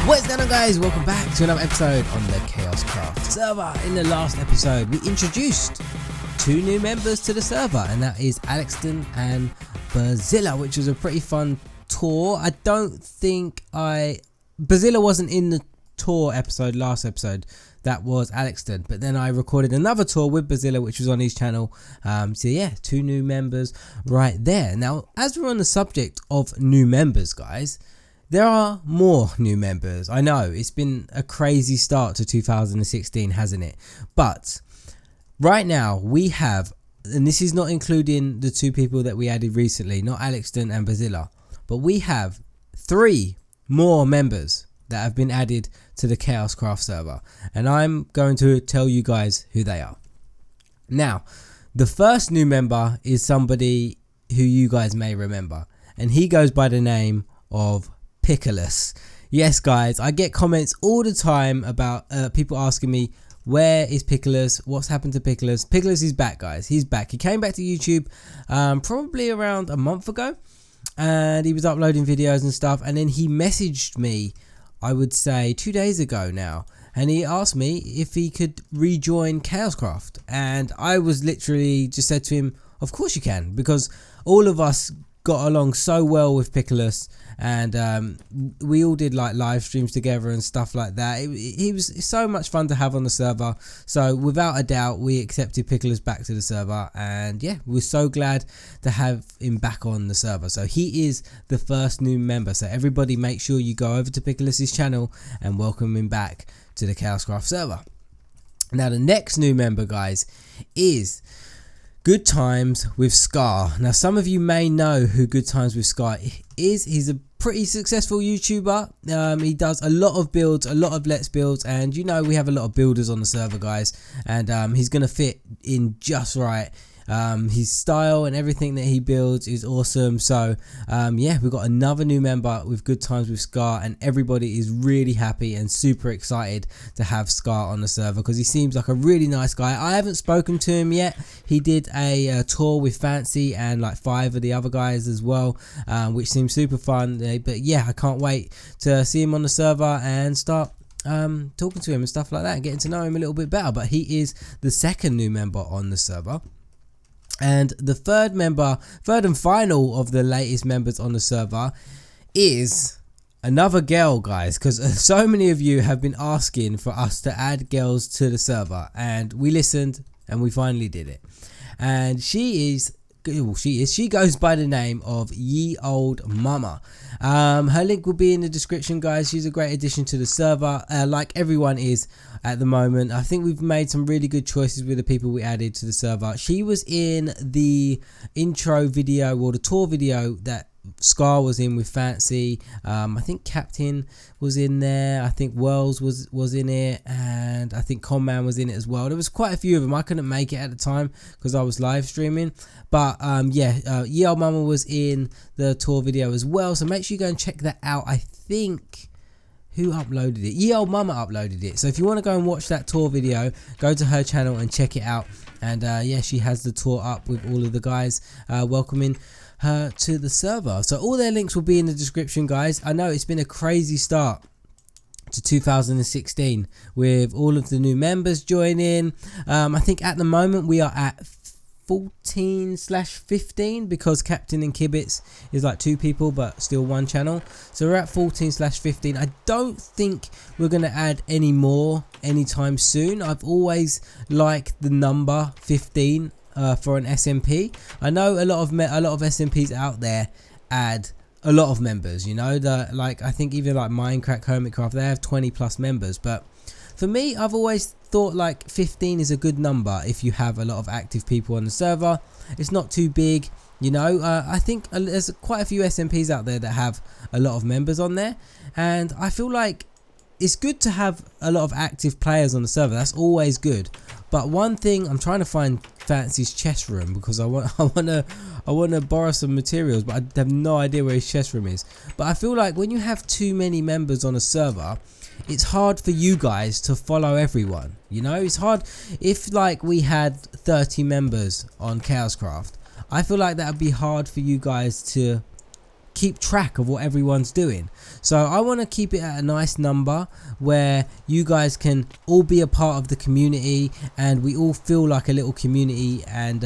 What's going on, guys? Welcome back to another episode on the KaoshKraft server. In the last episode we introduced two new members to the server, and that is Alexton and Bazilla, which was a pretty fun tour. I don't think Bazilla wasn't in the tour episode last episode. That was Alexton, but then I recorded another tour with Bazilla, which was on his channel. So yeah, two new members right there. Now, as we're on the subject of new members, guys, there are more new members. I know it's been a crazy start to 2016, hasn't it? But right now we have, and this is not including the two people that we added recently, not Alexton and Bazilla, but we have 3 more members that have been added to the KaoshKraft server, and I'm going to tell you guys who they are. Now, the first new member is somebody who you guys may remember, and he goes by the name of Pickles. Yes, guys, I get comments all the time about people asking me, where is Pickles? What's happened to Pickles? Pickles is back, guys. He's back. He came back to YouTube probably around a month ago, and he was uploading videos and stuff, and then he messaged me, I would say 2 days ago now, and he asked me if he could rejoin KaoshKraft, and I was literally just said to him, of course you can, because all of us got along so well with Pickles, and we all did like live streams together and stuff like that. He was so much fun to have on the server, so without a doubt we accepted Pickles back to the server, and yeah, we're so glad to have him back on the server. So he is the first new member, so everybody make sure you go over to Pickles' channel and welcome him back to the KaoshKraft server. Now the next new member, guys, is Good Times with Scar. Now some of you may know who Good Times with Scar is. He's a pretty successful YouTuber. He does a lot of builds, a lot of let's builds, and you know we have a lot of builders on the server, guys, and he's gonna fit in just right. His style and everything that he builds is awesome. So yeah, we've got another new member with Good Times with Scar, and everybody is really happy and super excited to have Scar on the server because he seems like a really nice guy. I haven't spoken to him yet. He did a tour with Fancy and like 5 of the other guys as well, which seems super fun. But yeah, I can't wait to see him on the server and start talking to him and stuff like that and getting to know him a little bit better. But he is the second new member on the server. And the third and final of the latest members on the server is another girl, guys, because so many of you have been asking for us to add girls to the server, and we listened and we finally did it. And she goes by the name of Ye Old Mama. Her link will be in the description, guys. She's a great addition to the server, like everyone is at the moment. I think we've made some really good choices with the people we added to the server. She was in the intro video, or the tour video that Scar was in with Fancy. I think Captain was in there. I think Wells was in it, and I think Conman was in it as well. There was quite a few of them. I couldn't make it at the time because I was live streaming, but yeah, Ye Old Mama was in the tour video as well, so make sure you go and check that out. I think, who uploaded it? Ye Old Mama uploaded it. So if you want to go and watch that tour video, go to her channel and check it out. And yeah, she has the tour up with all of the guys welcoming her to the server. So all their links will be in the description, guys. I know it's been a crazy start to 2016 with all of the new members joining. I think at the moment we are at 14/15 because Captain and Kibitz is like 2 people but still 1 channel, so we're at 14/15. I don't think we're going to add any more anytime soon. I've always liked the number 15 for an SMP. I know a lot of SMPs out there add a lot of members, you know, like I think even like Minecraft, Hermitcraft, they have 20+ members, but for me, I've always thought like 15 is a good number if you have a lot of active people on the server. It's not too big, you know. I think there's quite a few SMPs out there that have a lot of members on there, and I feel like it's good to have a lot of active players on the server. That's always good. But one thing, I'm trying to find Fancy's chest room because I want to borrow some materials, but I have no idea where his chest room is. But I feel like when you have too many members on a server, it's hard for you guys to follow everyone, you know. It's hard if like we had 30 members on KaoshKraft. I feel like that would be hard for you guys to keep track of what everyone's doing. So I want to keep it at a nice number where you guys can all be a part of the community and we all feel like a little community, and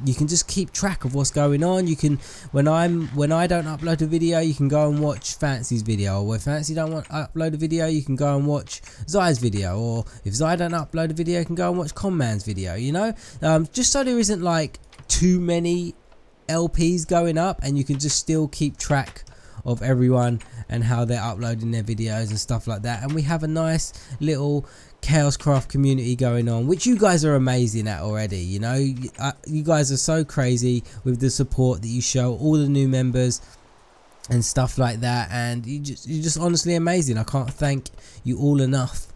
you can just keep track of what's going on. You can, when I don't upload a video, you can go and watch Fancy's video, or if Fancy don't want to upload a video, you can go and watch Zai's video, or if Zai don't upload a video, you can go and watch Conman's video, you know, just so there isn't like too many LPs going up, and you can just still keep track of everyone and how they're uploading their videos and stuff like that. And we have a nice little KaoshKraft community going on, which you guys are amazing at already. You know, you guys are so crazy with the support that you show all the new members and stuff like that, and you're just honestly amazing. I can't thank you all enough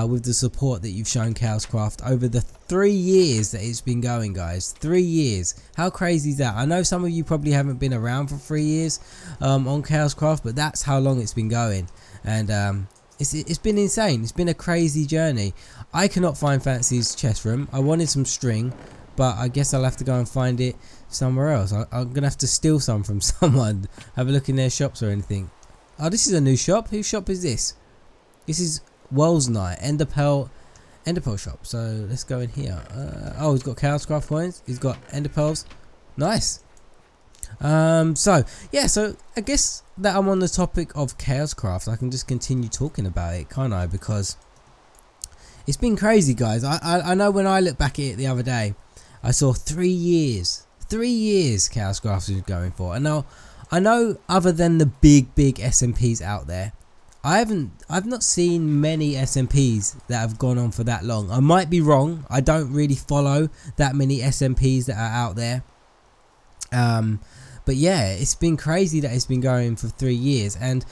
with the support that you've shown KaoshKraft over the 3 years that it's been going, guys. 3 years. How crazy is that? I know some of you probably haven't been around for 3 years on KaoshKraft, but that's how long it's been going, and it's been insane. It's been a crazy journey. I cannot find Fancy's chest room. I wanted some string, but I guess I'll have to go and find it somewhere else. I'm gonna have to steal some from someone, have a look in their shops or anything. Oh, this is a new shop. Whose shop is this? This is Wells Night, Enderpearl shop. So let's go in here. Oh, he's got KaoshKraft coins. He's got Enderpearls. Nice. So yeah, so I guess that I'm on the topic of KaoshKraft. I can just continue talking about it, can't I? Because it's been crazy, guys. I know when I looked back at it the other day, I saw 3 years. 3 years KaoshKraft was going for. And now I know, other than the big SMPs out there, I've not seen many SMPs that have gone on for that long. I might be wrong. I don't really follow that many SMPs that are out there. But yeah, it's been crazy that it's been going for 3 years. And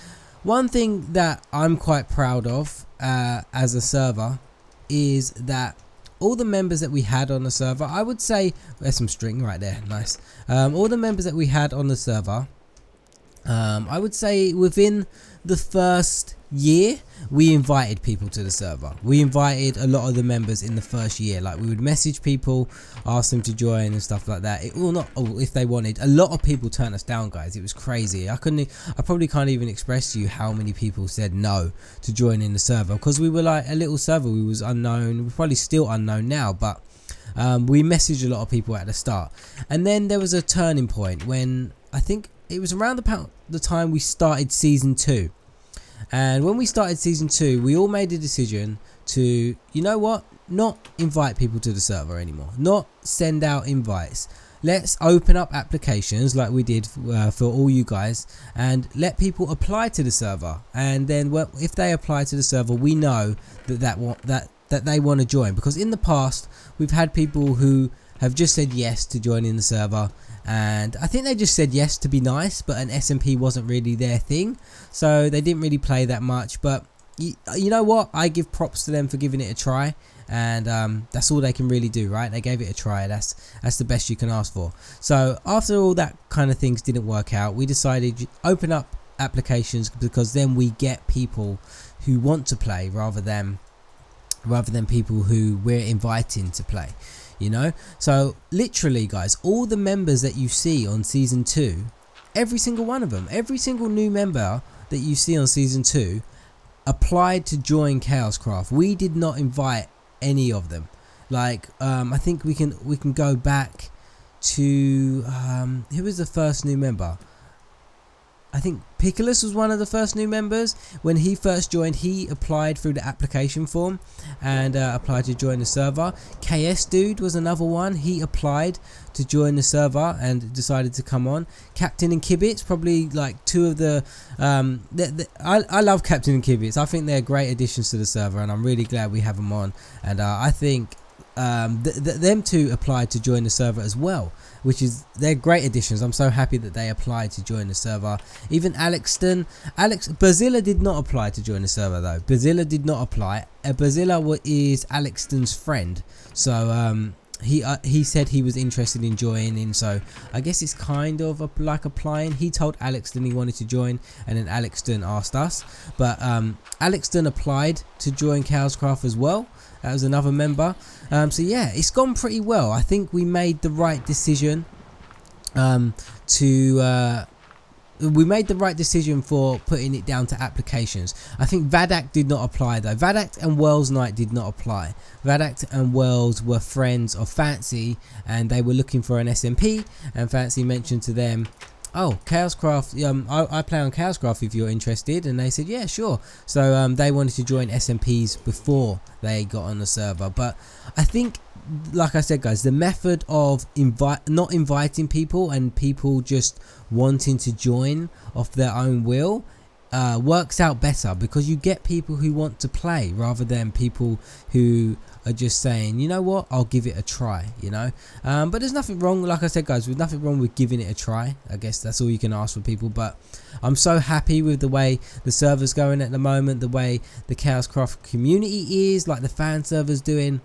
one thing that I'm quite proud of as a server is that all the members that we had on the server, I would say, there's some string right there, nice. All the members that we had on the server, I would say within the first year we invited people to the server. We invited a lot of the members in the first year. Like, we would message people, ask them to join and stuff like that. If they wanted. A lot of people turned us down, guys. It was crazy. I probably can't even express to you how many people said no to joining the server, because we were like a little server. We was unknown. We're probably still unknown now, but we messaged a lot of people at the start. And then there was a turning point when, I think it was around the time we started season 2. And when we started season 2, we all made a decision to, you know what, not invite people to the server anymore, not send out invites. Let's open up applications like we did for all you guys, and let people apply to the server. And then if they apply to the server, we know that they want to join, because in the past we've had people who have just said yes to joining the server, and I think they just said yes to be nice, but an SMP wasn't really their thing, so they didn't really play that much. But you know what, I give props to them for giving it a try, and that's all they can really do, right? They gave it a try. That's the best you can ask for. So after all that kind of things didn't work out, we decided to open up applications, because then we get people who want to play rather than people who we're inviting to play, you know. So literally, guys, all the members that you see on season 2, every single one of them, every single new member that you see on season 2 applied to join KaoshKraft. We did not invite any of them. Like, I think we can go back to who was the first new member? I think Pickles was one of the first new members. When he first joined, he applied through the application form and applied to join the server. KS Dude was another one. He applied to join the server and decided to come on. Captain and Kibitz, probably like two of the... I love Captain and Kibitz. I think they're great additions to the server, and I'm really glad we have them on. And I think them two applied to join the server as well, they're great additions. I'm so happy that they applied to join the server. Even Bazilla did not apply to join the server though. Bazilla did not apply. Bazilla is Alexton's friend, so he said he was interested in joining, so I guess it's kind of like applying. He told Alexton he wanted to join, and then Alexton asked us, but Alexton applied to join KaoshKraft as well. That was another member. So yeah, it's gone pretty well. I think we made the right decision to we made the right decision for putting it down to applications. I think Vadak did not apply though. Vadak and Wells Knight did not apply. Vadak and Wells were friends of Fancy, and they were looking for an SMP, and Fancy mentioned to them, oh, KaoshKraft, I play on KaoshKraft if you're interested, and they said yeah, sure. So they wanted to join SMPs before they got on the server. But I think, like I said guys, the method of not inviting people and people just wanting to join off their own will works out better, because you get people who want to play rather than people who are just saying, you know what, I'll give it a try, you know. But there's nothing wrong, like I said guys, there's nothing wrong with giving it a try. I guess that's all you can ask for people. But I'm so happy with the way the server's going at the moment, the way the KaoshKraft community is, like the fan server's doing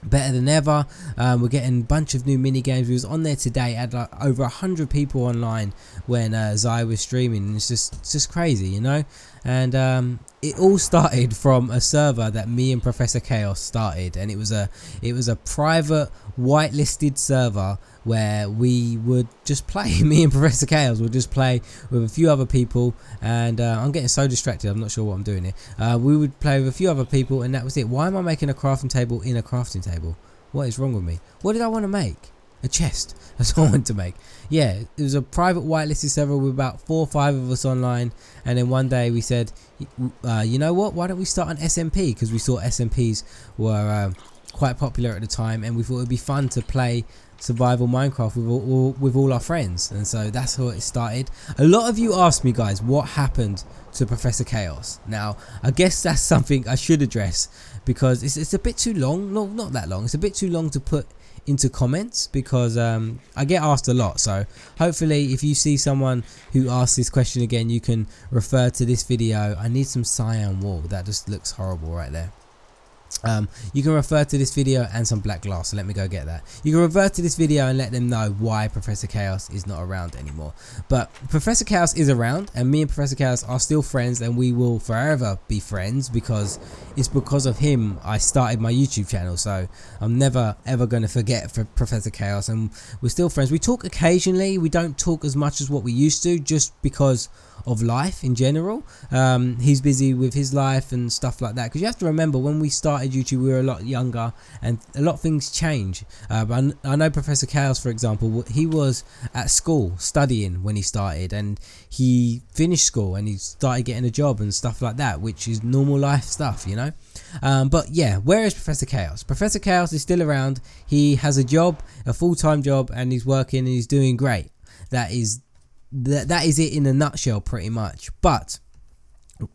better than ever. We're getting a bunch of new mini games. We was on there today, had like over 100 people online when Zai was streaming, and it's just crazy, you know. And it all started from a server that me and Professor Kaosh started, and it was a private whitelisted server where we would just play. Me and Professor Kaosh would just play with a few other people, and I'm getting so distracted, I'm not sure what I'm doing here. We would play with a few other people, and that was it. Why am I making a crafting table in a crafting table? What is wrong with me? What did I want to make? A chest. That's what I wanted to make. Yeah, it was a private whitelisted server with about 4 or 5 of us online, and then one day we said, you know what, why don't we start an SMP, because we saw SMPs were quite popular at the time, and we thought it would be fun to play survival Minecraft with all our friends. And so that's how it started. A lot of you asked me guys, what happened to Professor Kaosh? Now I guess that's something I should address, because it's a bit too long. No, not that long, it's a bit too long to put into comments, because I get asked a lot. So hopefully if you see someone who asks this question again, you can refer to this video. I need some cyan wool, that just looks horrible right there. You can refer to this video and some black glass, so let me go get that. You can refer to this video and let them know why Professor Kaosh is not around anymore. But Professor Kaosh is around, and me and Professor Kaosh are still friends, and we will forever be friends, because it's because of him I started my YouTube channel. So I'm never ever going to forget for Professor Kaosh, and we're still friends. We talk occasionally, we don't talk as much as what we used to, just because of life in general. He's busy with his life and stuff like that, because you have to remember, when we started YouTube we were a lot younger, and a lot of things change. But I know Professor Kaosh, for example, he was at school studying when he started, and he finished school and he started getting a job and stuff like that, which is normal life stuff, you know. But yeah, where is Professor Kaosh? Professor Kaosh is still around. He has a job, a full-time job, and he's working and he's doing great. That is it in a nutshell, pretty much. But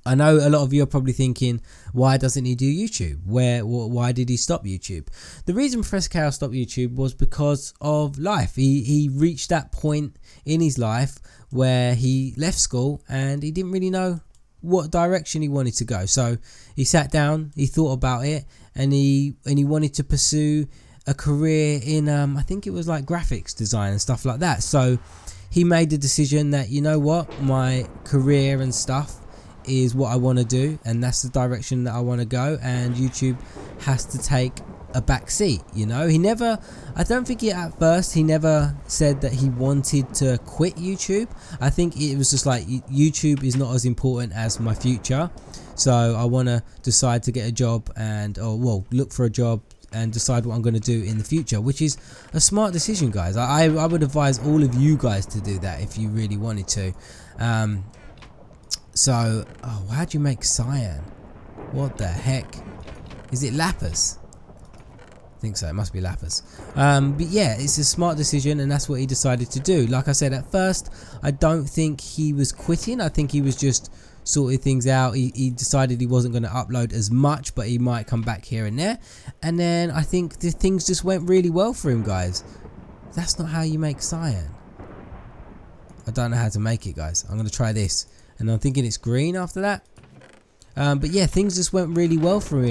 I know a lot of you are probably thinking, why doesn't he do YouTube? Why did he stop YouTube? The reason Professor Kaosh stopped YouTube was because of life. He reached that point in his life where he left school and he didn't really know what direction he wanted to go. So he sat down, he thought about it, and he wanted to pursue a career in I think it was like graphics design and stuff like that. So he made the decision that, you know what, my career and stuff is what I want to do, and that's the direction that I want to go, and YouTube has to take a back seat, you know. I don't think at first he never said that he wanted to quit YouTube. I think it was just like, YouTube is not as important as my future, so I want to decide to get a job look for a job and decide what I'm going to do in the future, which is a smart decision, guys. I would advise all of you guys to do that if you really wanted to. So, how do you make cyan? What the heck? Is it lapis? I think so, it must be lapis. But yeah, it's a smart decision, and that's what he decided to do. Like I said, at first, I don't think he was quitting. I think he was just sorting things out. He decided he wasn't going to upload as much, but he might come back here and there. And then I think the things just went really well for him, guys. That's not how you make cyan. I don't know how to make it, guys. I'm going to try this, and I'm thinking it's green after that. But yeah, things just went really well for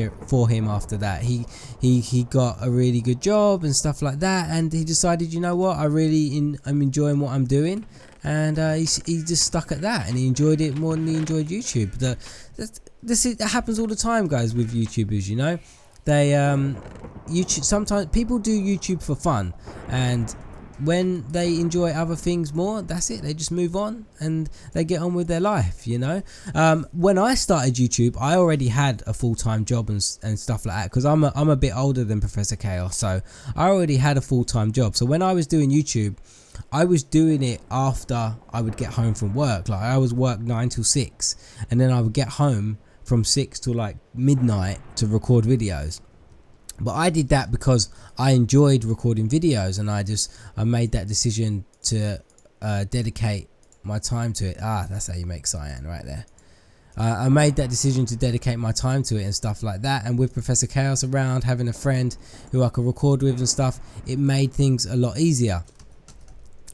him after that. He got a really good job and stuff like that, and he decided, you know what, I'm enjoying what I'm doing, and he just stuck at that, and he enjoyed it more than he enjoyed YouTube. That happens all the time, guys, with YouTubers, you know. They sometimes people do YouTube for fun, and when they enjoy other things more, that's it, they just move on and they get on with their life, you know. When I started YouTube, I already had a full-time job and stuff like that, because I'm a bit older than Professor Kaosh, so I already had a full-time job. So when I was doing YouTube, I was doing it after I would get home from work. Like, I was work 9 till 6, and then I would get home from 6 till like midnight to record videos. But I did that because I enjoyed recording videos, and I made that decision to dedicate my time to it. That's how you make cyan right there. I made that decision to dedicate my time to it and stuff like that. And with Professor Kaosh around, having a friend who I could record with and stuff, it made things a lot easier.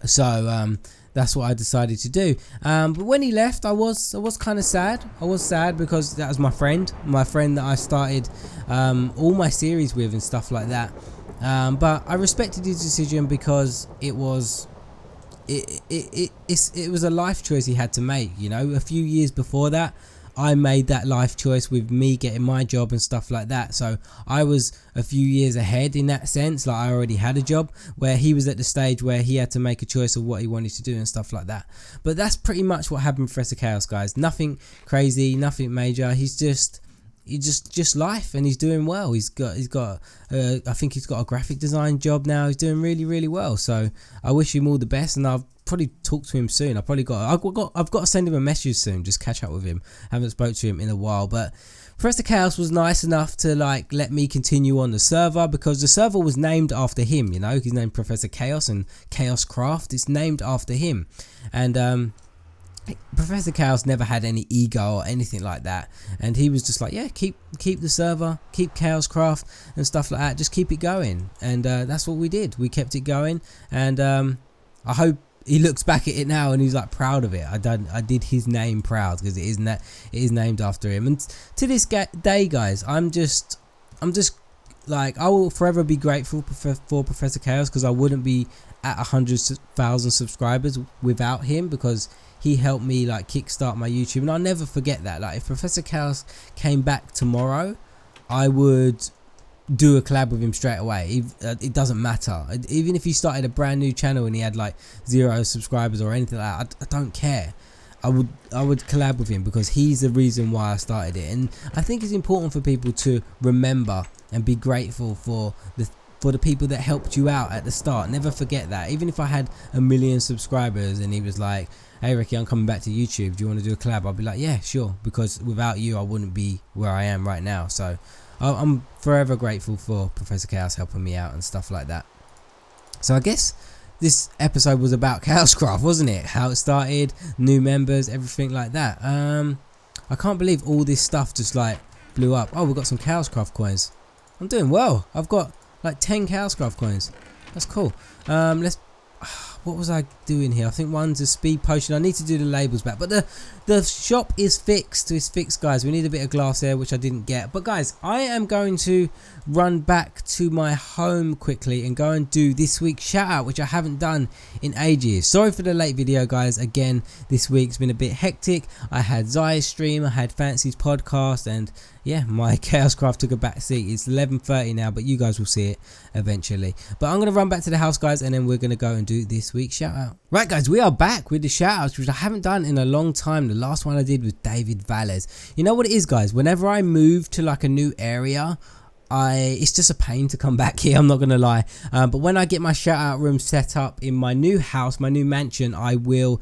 So that's what I decided to do. But when he left, I was kind of sad. I was sad because that was my friend that I started all my series with and stuff like that. But I respected his decision because it was a life choice he had to make. You know, a few years before that, I made that life choice with me getting my job and stuff like that. So I was a few years ahead in that sense. Like, I already had a job, where he was at the stage where he had to make a choice of what he wanted to do and stuff like that. But that's pretty much what happened with Professor Kaosh, guys. Nothing crazy, nothing major. He's just life, and he's doing well. He's got I think he's got a graphic design job now. He's doing really well. So I wish him all the best, and I'll probably talk to him soon. I've got to send him a message soon, just catch up with him. Haven't spoke to him in a while. But Professor Kaosh was nice enough to like let me continue on the server, because the server was named after him. You know, he's named Professor Kaosh, and KaoshKraft, it's named after him. And Professor Kaosh never had any ego or anything like that, and he was just like, yeah, keep the server, keep KaoshKraft and stuff like that, just keep it going. And that's what we did. We kept it going, and I hope he looks back at it now and he's like proud of it. I did his name proud, because it is named after him. And to this day, guys, I'm just like, I will forever be grateful for Professor Kaosh, because I wouldn't be at 100,000 subscribers without him, because he helped me like kickstart my YouTube. And I'll never forget that. Like, if Professor Kaosh came back tomorrow, I would do a collab with him straight away. It doesn't matter. Even if he started a brand new channel and he had like 0 subscribers or anything like that, I don't care. I would collab with him, because he's the reason why I started it. And I think it's important for people to remember and be grateful for the people that helped you out at the start. Never forget that. Even if I had 1 million subscribers and he was like, hey Ricky, I'm coming back to YouTube, do you want to do a collab? I'll be like, yeah, sure, because without you I wouldn't be where I am right now. So I'm forever grateful for Professor Kaosh helping me out and stuff like that. So I guess this episode was about KaoshKraft, wasn't it? How it started, new members, everything like that. I can't believe all this stuff just like blew up. Oh, we've got some KaoshKraft coins. I'm doing well. I've got like 10 KaoshKraft coins. That's cool. What was I doing here? I think one's a speed potion. I need to do the labels back. But the shop is fixed. It's fixed, guys. We need a bit of glass there, which I didn't get. But guys, I am going to run back to my home quickly and go and do this week's shout out, which I haven't done in ages. Sorry for the late video, guys. Again, this week's been a bit hectic. I had Zaya's stream, I had Fancy's podcast, and yeah, my KaoshKraft took a back seat. It's 11:30 now, but you guys will see it eventually. But I'm going to run back to the house, guys, and then we're going to go and do this week's shout out. Right, guys, we are back with the shout outs, which I haven't done in a long time. The last one I did was David Valles. You know what it is, guys? Whenever I move to like a new area, it's just a pain to come back here, I'm not gonna lie. But when I get my shout out room set up in my new house, my new mansion, I will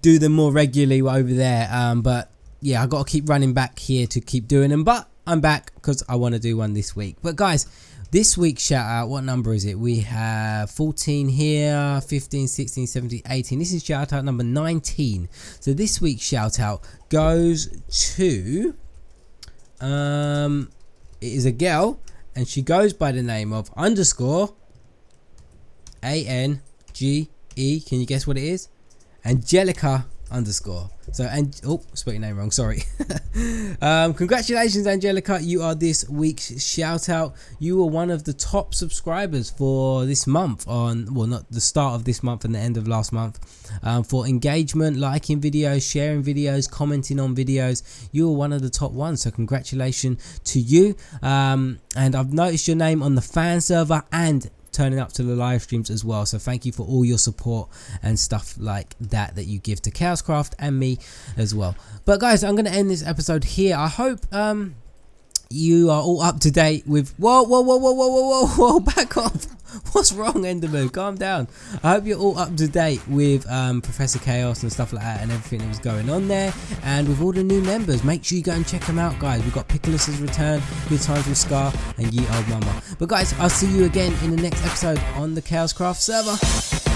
do them more regularly over there. But yeah, I got to keep running back here to keep doing them, but I'm back because I want to do one this week. But guys, this week's shout out, what number is it? We have 14 here, 15, 16, 17, 18. This is shout out number 19. So this week's shout out goes to it is a girl, and she goes by the name of _ANGE. Can you guess what it is? Angelica _ So, and oh, spelled your name wrong, sorry. Congratulations, Angelica, you are this week's shout out. You were one of the top subscribers for this month, on, well, not the start of this month and the end of last month, for engagement, liking videos, sharing videos, commenting on videos. You were one of the top ones, so congratulations to you. And I've noticed your name on the fan server and turning up to the live streams as well. So thank you for all your support and stuff like that you give to KaoshKraft and me as well. But guys, I'm going to end this episode here. I hope you are all up to date with whoa, back off. What's wrong, Enderman? Calm down. I hope you're all up to date with Professor Kaosh and stuff like that, and everything that was going on there, and with all the new members. Make sure you go and check them out, guys. We've got Pickle's return, Good Times with Scar, and Ye Old Mama. But guys, I'll see you again in the next episode on the KaoshKraft server.